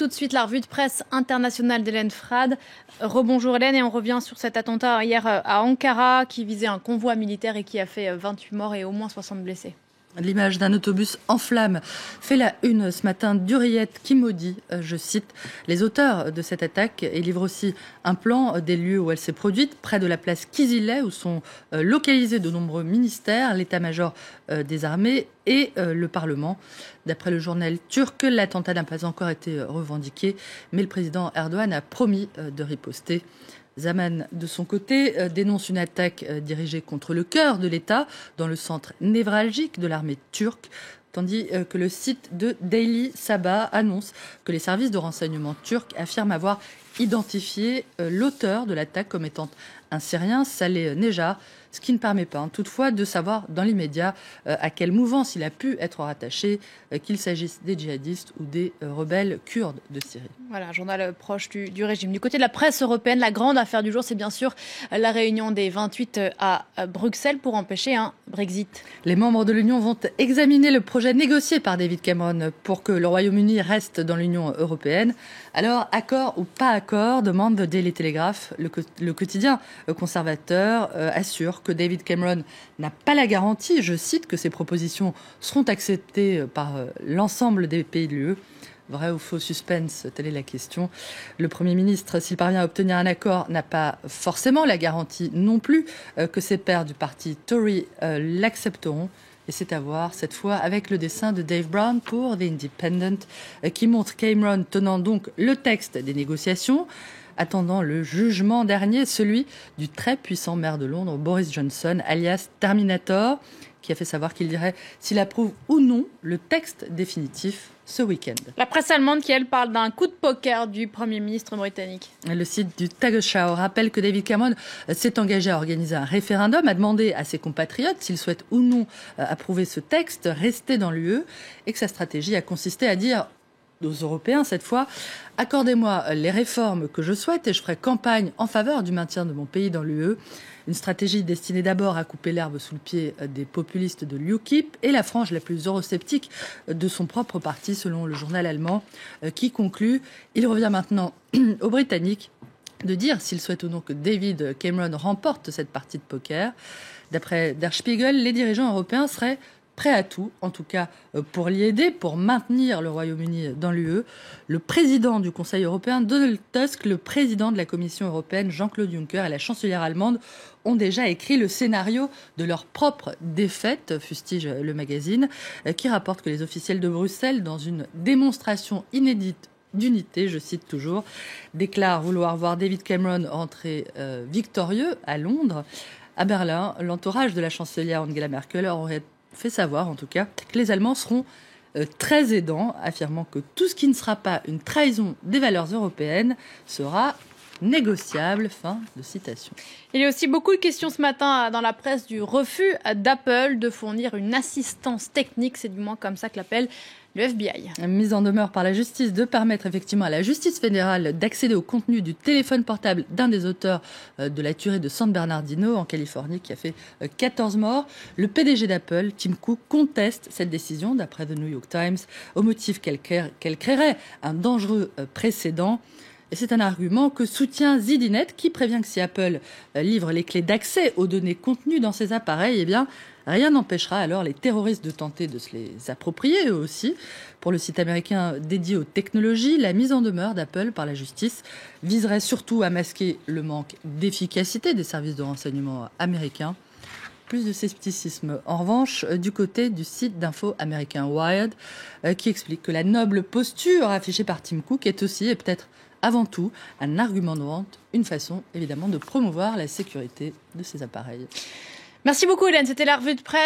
Tout de suite, la revue de presse internationale d'Hélène Frade. Rebonjour Hélène, et on revient sur cet attentat hier à Ankara qui visait un convoi militaire et qui a fait 28 morts et au moins 60 blessés. L'image d'un autobus en flammes fait la une ce matin d'Hurriyet qui maudit, je cite, les auteurs de cette attaque et livre aussi un plan des lieux où elle s'est produite, près de la place Kizileh où sont localisés de nombreux ministères, l'état-major des armées et le Parlement. D'après le journal turc, l'attentat n'a pas encore été revendiqué, mais le président Erdogan a promis de riposter. Zaman, de son côté, dénonce une attaque dirigée contre le cœur de l'État, dans le centre névralgique de l'armée turque, tandis que le site de Daily Sabah annonce que les services de renseignement turcs affirment avoir identifié l'auteur de l'attaque comme étant un Syrien, Saleh Nejar, ce qui ne permet pas toutefois de savoir dans l'immédiat à quelle mouvance il a pu être rattaché, qu'il s'agisse des djihadistes ou des rebelles kurdes de Syrie. Voilà, journal proche du régime. Du côté de la presse européenne, la grande affaire du jour, c'est bien sûr la réunion des 28 à Bruxelles pour empêcher un Brexit. Les membres de l'Union vont examiner le projet négocié par David Cameron pour que le Royaume-Uni reste dans l'Union européenne. Alors, accord ou pas accord, demande Daily Telegraph. Le quotidien conservateur assure que David Cameron n'a pas la garantie, je cite, que ses propositions seront acceptées par l'ensemble des pays de l'UE. Vrai ou faux suspense, telle est la question. Le Premier ministre, s'il parvient à obtenir un accord, n'a pas forcément la garantie non plus que ses pairs du parti Tory l'accepteront. Et c'est à voir cette fois avec le dessin de Dave Brown pour The Independent qui montre Cameron tenant donc le texte des négociations, attendant le jugement dernier, celui du très puissant maire de Londres, Boris Johnson, alias Terminator, qui a fait savoir qu'il dirait s'il approuve ou non le texte définitif ce week-end. La presse allemande qui, elle, parle d'un coup de poker du Premier ministre britannique. Le site du Tagesschau rappelle que David Cameron s'est engagé à organiser un référendum, à demander à ses compatriotes s'ils souhaitent ou non approuver ce texte, rester dans l'UE, et que sa stratégie a consisté à dire aux Européens cette fois, accordez-moi les réformes que je souhaite et je ferai campagne en faveur du maintien de mon pays dans l'UE. Une stratégie destinée d'abord à couper l'herbe sous le pied des populistes de l'UKIP et la frange la plus eurosceptique de son propre parti, selon le journal allemand, qui conclut « Il revient maintenant aux Britanniques de dire s'ils souhaitent ou non que David Cameron remporte cette partie de poker. » D'après Der Spiegel, les dirigeants européens seraient prêt à tout, en tout cas pour l'y aider, pour maintenir le Royaume-Uni dans l'UE. Le président du Conseil européen, Donald Tusk, le président de la Commission européenne, Jean-Claude Juncker, et la chancelière allemande ont déjà écrit le scénario de leur propre défaite, fustige le magazine, qui rapporte que les officiels de Bruxelles, dans une démonstration inédite d'unité, je cite toujours, déclarent vouloir voir David Cameron rentrer victorieux à Londres. À Berlin, l'entourage de la chancelière Angela Merkel aurait fait savoir en tout cas que les Allemands seront très aidants, affirmant que tout ce qui ne sera pas une trahison des valeurs européennes sera négociable. Fin de citation. Il y a aussi beaucoup de questions ce matin dans la presse du refus d'Apple de fournir une assistance technique, c'est du moins comme ça que l'appelle le FBI. Mise en demeure par la justice de permettre effectivement à la justice fédérale d'accéder au contenu du téléphone portable d'un des auteurs de la tuerie de San Bernardino en Californie qui a fait 14 morts. Le PDG d'Apple, Tim Cook, conteste cette décision d'après The New York Times au motif qu'elle créerait un dangereux précédent. Et c'est un argument que soutient ZDNet qui prévient que si Apple livre les clés d'accès aux données contenues dans ses appareils, eh bien, rien n'empêchera alors les terroristes de tenter de se les approprier eux aussi. Pour le site américain dédié aux technologies, la mise en demeure d'Apple par la justice viserait surtout à masquer le manque d'efficacité des services de renseignement américains. Plus de scepticisme, en revanche, du côté du site d'info américain Wired, qui explique que la noble posture affichée par Tim Cook est aussi, et peut-être avant tout, un argument de vente, une façon évidemment de promouvoir la sécurité de ces appareils. Merci beaucoup Hélène, c'était la revue de presse.